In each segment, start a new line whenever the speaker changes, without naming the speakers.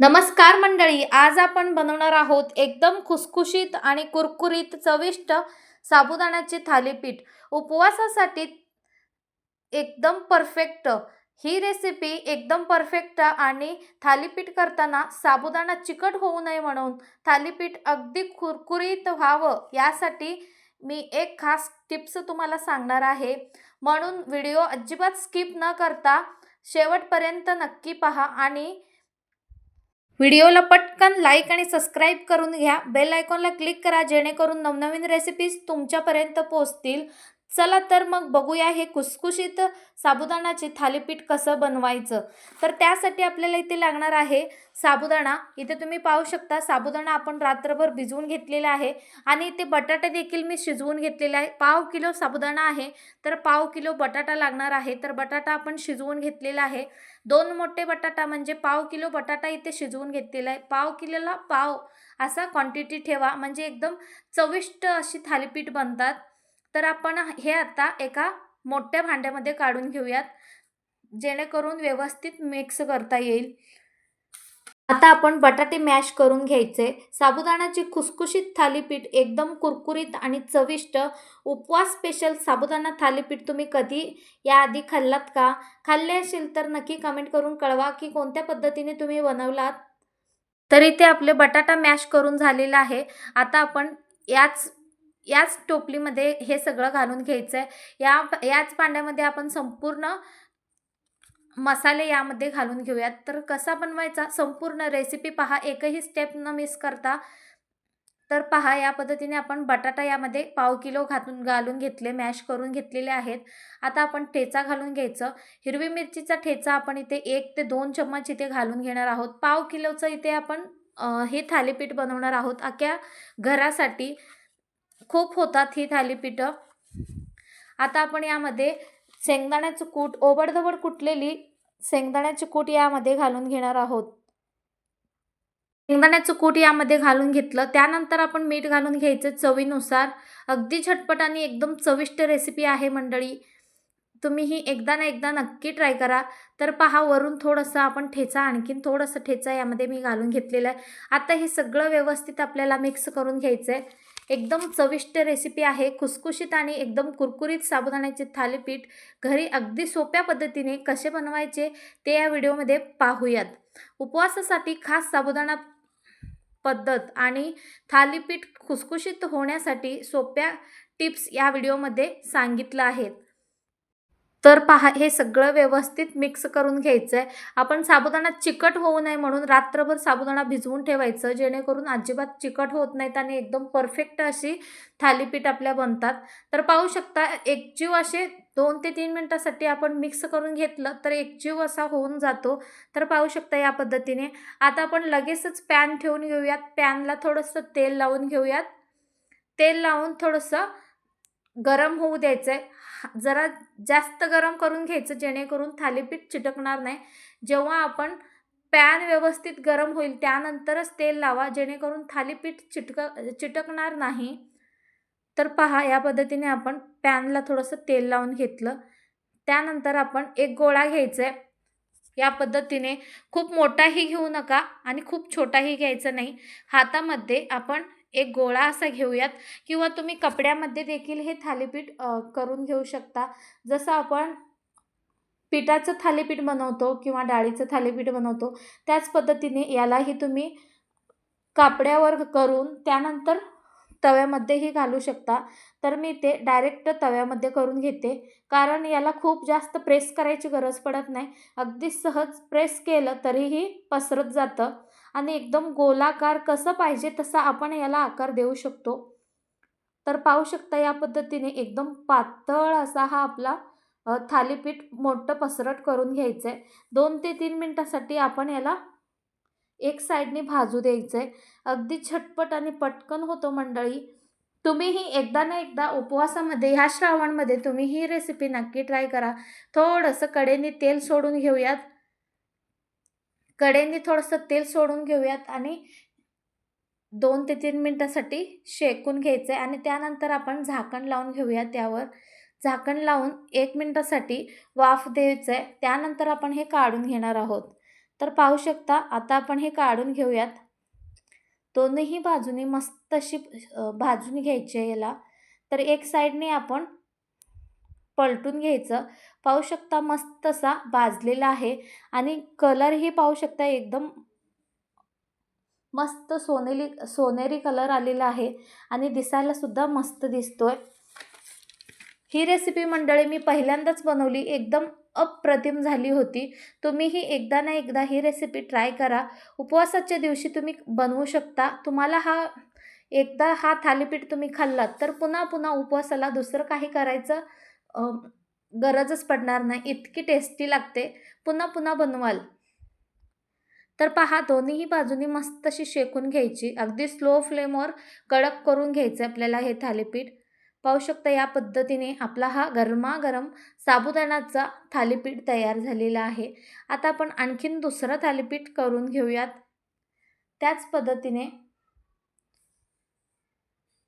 नमस्कार मंडळी, आज आपण बनवणार आहोत एकदम खुसखुशीत आणि कुरकुरीत चविष्ट साबुदाण्याचे थालीपीठ. उपवासासाठी एकदम परफेक्ट. ही रेसिपी एकदम परफेक्ट आणि थालीपीठ करताना साबुदाणा चिकट होऊ नये म्हणून थालीपीठ अगदी कुरकुरीत व्हावं यासाठी मी एक खास टिप्स तुम्हाला सांगणार आहे. म्हणून व्हिडिओ अजिबात स्किप न करता शेवटपर्यंत नक्की पहा आणि व्हिडिओला पटकन लाईक आणि सबस्क्राईब करून घ्या. बेल आयकॉनला क्लिक करा जेणेकरून नवनवीन रेसिपीज तुमच्यापर्यंत पोहोचतील. चला तर मग बघूया हे खुसखुशीत साबुदाणाचे थालीपीठ कसं बनवायचं. तर त्यासाठी आपल्याला इथे लागणार आहे साबुदाणा. इथे तुम्ही पाहू शकता साबुदाणा आपण रात्रभर भिजवून घेतलेला आहे आणि इथे बटाटे देखील मी शिजवून घेतलेले आहे. पाव किलो साबुदाणा आहे तर पाव किलो बटाटा लागणार आहे. तर बटाटा आपण शिजवून घेतलेला आहे. 2 मोठे बटाटा म्हणजे पाव किलो बटाटा इथे शिजवून घेतलेला आहे. पाव किलोला पाव असा क्वांटिटी ठेवा म्हणजे एकदम चविष्ट अशी थालीपीठ बनतात. तर आपण हे आता एका मोठ्या भांड्यामध्ये काढून घेऊयात जेणेकरून व्यवस्थित मिक्स करता येईल. आता आपण बटाटे मॅश करून घ्यायचे. साबुदाण्याची खुसखुशीत थालीपीठ एकदम कुरकुरीत आणि चविष्ट उपवास स्पेशल साबुदाणा थालीपीठ तुम्ही कधी याआधी खाल्लात का? खाल्ले असेल तर नक्की कमेंट करून कळवा की कोणत्या पद्धतीने तुम्ही बनवलात. तर इथे आपले बटाटा मॅश करून झालेला आहे. आता आपण याच याच टोपलीमध्ये हे सगळं घालून घ्यायचं आहे. याच भांड्यामध्ये आपण संपूर्ण मसाले यामध्ये घालून घेऊयात. तर कसा बनवायचा संपूर्ण रेसिपी पहा, एकही स्टेप न मिस करता. तर पहा या पद्धतीने आपण बटाटा यामध्ये पाव किलो घालून घेतले, मॅश करून घेतलेले आहेत. आता आपण ठेचा घालून घ्यायचं. हिरवी मिरचीचा ठेचा आपण इथे 1 ते 2 चम्मच इथे घालून घेणार आहोत. पाव किलोचं इथे आपण हे थालीपीठ बनवणार आहोत. अख्ख्या घरासाठी खूप होतात ही थालीपीठं. आता आपण यामध्ये शेंगदाण्याचं कूट, ओबडधोबड कुटलेली शेंगदाण्याची कूट यामध्ये घालून घेणार आहोत. शेंगदाण्याचं कूट यामध्ये घालून घेतलं. त्यानंतर आपण मीठ घालून घ्यायचं चवीनुसार. अगदी झटपट आणि एकदम चविष्ट रेसिपी आहे मंडळी. तुम्ही ही एकदा ना एकदा नक्की ट्राय करा. तर पहा वरून थोडंसं आपण ठेचा, आणखीन थोडंसं ठेचा यामध्ये मी घालून घेतलेला आहे. आता हे सगळं व्यवस्थित आपल्याला मिक्स करून घ्यायचं आहे. एकदम चविष्ट रेसिपी आहे. खुसखुशीत आणि एकदम कुरकुरीत साबुदाण्याचे थालीपीठ घरी अगदी सोप्या पद्धतीने कसे बनवायचे ते या व्हिडिओमध्ये पाहूयात. उपवासासाठी खास साबुदाणा पद्धत आणि थालीपीठ खुसखुशीत होण्यासाठी सोप्या टिप्स या व्हिडिओमध्ये सांगितलं आहेत. तर पहा हे सगळं व्यवस्थित मिक्स करून घ्यायचं आहे. आपण साबुदाणा चिकट होऊ नये म्हणून रात्रभर साबुदाणा भिजवून ठेवायचं जेणेकरून अजिबात चिकट होत नाहीत आणि एकदम परफेक्ट अशी थालीपीठ आपल्या बनतात. तर पाहू शकता एकजीव असे 2 ते 3 मिनिटासाठी आपण मिक्स करून घेतलं तर एकजीव असा होऊन जातो. तर पाहू शकता या पद्धतीने. आता आपण लगेचच पॅन ठेवून घेऊयात. पॅनला थोडंसं तेल लावून घेऊयात. तेल लावून थोडंसं गरम होऊ द्यायचं आहे. जरा जास्त गरम करून घ्यायचं जेणेकरून थालीपीठ चिटकणार नाही. जेव्हा आपण पॅन व्यवस्थित गरम होईल त्यानंतरच तेल लावा जेणेकरून थालीपीठ चिटकणार नाही. तर पहा या पद्धतीने आपण पॅनला थोडंसं तेल लावून घेतलं. त्यानंतर आपण एक गोळा घ्यायचा आहे. या पद्धतीने खूप मोठाही घेऊ नका आणि खूप छोटाही घ्यायचा नाही. हातामध्ये आपण एक गोळा असा घेऊयात किंवा तुम्ही कपड्यामध्ये देखील हे थालीपीठ करून घेऊ शकता. जसं आपण पिठाचं थालीपीठ बनवतो किंवा डाळीचं थालीपीठ बनवतो त्याच पद्धतीने यालाही तुम्ही कापड्यावर करून त्यानंतर तव्यामध्येही घालू शकता. तर मी ते डायरेक्ट तव्यामध्ये करून घेते कारण याला खूप जास्त प्रेस करायची गरज पडत नाही. अगदी सहज प्रेस केलं तरीही पसरत जातं आणि एकदम गोलाकार कसं पाहिजे तसा आपण याला आकार देऊ शकतो. तर पाहू शकता या पद्धतीने एकदम पातळ असा हा आपला थालीपीठ मोठं पसरट करून घ्यायचं आहे. 2 ते 3 मिनिटासाठी आपण याला एक साईडने भाजू द्यायचं आहे. अगदी झटपट आणि पटकन होतो मंडळी. तुम्हीही एकदा ना एकदा उपवासामध्ये ह्या श्रावणमध्ये तुम्ही ही रेसिपी नक्की ट्राय करा. थोडंसं कढईने तेल सोडून घेऊयात. कढईने थोडंसं तेल सोडून घेऊयात आणि 2 ते 3 मिनिटासाठी शेकून घ्यायचं आहे आणि त्यानंतर आपण झाकण लावून घेऊया. त्यावर झाकण लावून 1 मिनिटासाठी वाफ द्यायचं आहे. त्यानंतर आपण हे काढून घेणार आहोत. तर पाहू शकता आता आपण हे काढून घेऊयात. दोन्ही बाजूनी मस्त अशी भाजून घ्यायची आहे याला. तर एक साईडने आपण पलटून घ्यायचं. पाहू शकता मस्त असा भाजलेला आहे आणि कलरही पाहू शकता एकदम मस्त सोनेरी कलर आलेला आहे आणि दिसायला सुद्धा मस्त दिसतोय. ही रेसिपी मंडळी मी पहिल्यांदाच बनवली, एकदम अप्रतिम झाली होती. तुम्हीही एकदा ना एकदा ही रेसिपी ट्राय करा. उपवासाच्या दिवशी तुम्ही बनवू शकता. तुम्हाला एकदा हा थालीपीठ तुम्ही खाल्लात तर पुन्हा पुन्हा उपवासाला दुसरं काही करायचं गरजच पडणार नाही. इतकी टेस्टी लागते. पुन्हा पुन्हा बनवाल. तर पहा दोन्ही बाजूनी मस्त अशी शेकून घ्यायची. अगदी स्लो फ्लेमवर कडक करून घ्यायचं आपल्याला हे थालीपीठ. पाहू शकता या पद्धतीने आपला हा गरमागरम साबुदाण्याचा थालीपीठ तयार झालेला आहे. आता आपण आणखीन दुसरं थालीपीठ करून घेऊयात. त्याच पद्धतीने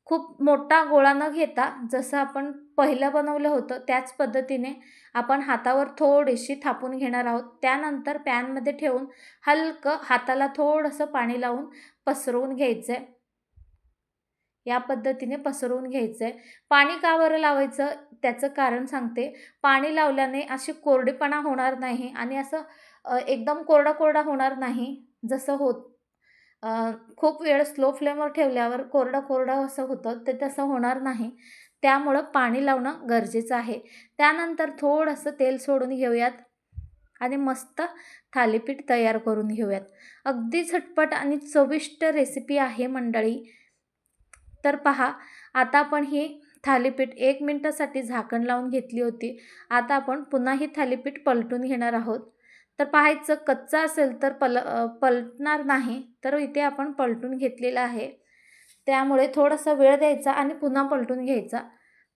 खूप मोठा गोळा न घेता जसं आपण पहिलं बनवलं होतं त्याच पद्धतीने आपण हातावर थोडीशी थापून घेणार आहोत. त्यानंतर पॅनमध्ये ठेवून हलकं हाताला थोडंसं पाणी लावून पसरवून घ्यायचं आहे. या पद्धतीने पसरवून घ्यायचं आहे. पाणी का बरं लावायचं त्याचं कारण सांगते. पाणी लावल्याने अशी कोरडेपणा होणार नाही आणि असं एकदम कोरडा कोरडा होणार नाही जसं खूप वेळ स्लो फ्लेमवर ठेवल्यावर कोरडं कोरडं असं होतं ते तसं होणार नाही. त्यामुळं पाणी लावणं गरजेचं आहे. त्यानंतर थोडंसं तेल सोडून घेऊयात आणि मस्त थालीपीठ तयार करून घेऊयात. अगदी झटपट आणि चविष्ट रेसिपी आहे मंडळी. तर पहा आता आपण ही थालीपीठ 1 मिनिटासाठी झाकण लावून घेतली होती. आता आपण पुन्हा ही थालीपीठ पलटून घेणार आहोत. तर पाहायचं कच्चा असेल तर पलटणार नाही. तर इथे आपण पलटून घेतलेलं आहे. त्यामुळे थोडासा वेळ द्यायचा आणि पुन्हा पलटून घ्यायचा.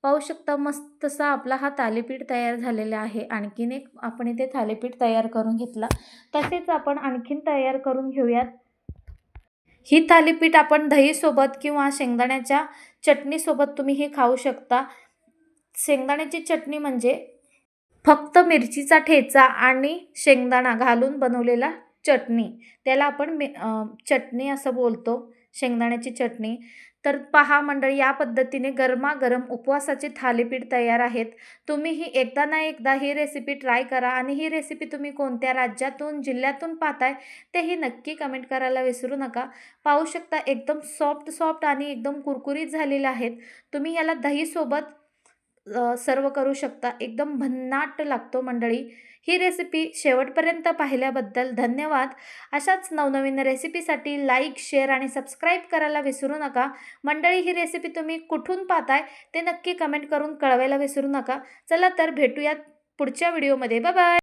पाहू शकता मस्त असा आपला हा थालीपीठ तयार झालेला आहे. आणखीन एक आपण इथे थालीपीठ तयार करून घेतला. तसेच आपण आणखीन तयार करून घेऊयात. ही थालीपीठ आपण दहीसोबत किंवा शेंगदाण्याच्या चटणीसोबत तुम्ही हे खाऊ शकता. शेंगदाण्याची चटणी म्हणजे फक्त मिरचीचा ठेचा आणि शेंगदाणा घालून बनवलेला चटणी. त्याला आपण चटणी असं बोलतो, शेंगदाण्याची चटणी. तर पहा मंडळी या पद्धतीने गरमागरम उपवासाचे थालीपीठ तयार आहेत. तुम्हीही एकदा ना एकदा ही रेसिपी ट्राय करा आणि ही रेसिपी तुम्ही कोणत्या राज्यातून, जिल्ह्यातून पाहताय तेही नक्की कमेंट करायला विसरू नका. पाहू शकता एकदम सॉफ्ट आणि एकदम कुरकुरीत झालेले आहेत. तुम्ही याला दहीसोबत सर्व करू शकता. एकदम भन्नाट लागतो मंडळी. ही रेसिपी शेवटपर्यंत पाहिल्याबद्दल धन्यवाद. अशाच नवनवीन रेसिपीसाठी लाईक, शेअर आणि सबस्क्राईब करायला विसरू नका. मंडळी ही रेसिपी तुम्ही कुठून पाहताय ते नक्की कमेंट करून कळवायला विसरू नका. चला तर भेटूयात पुढच्या व्हिडिओमध्ये. Bye bye.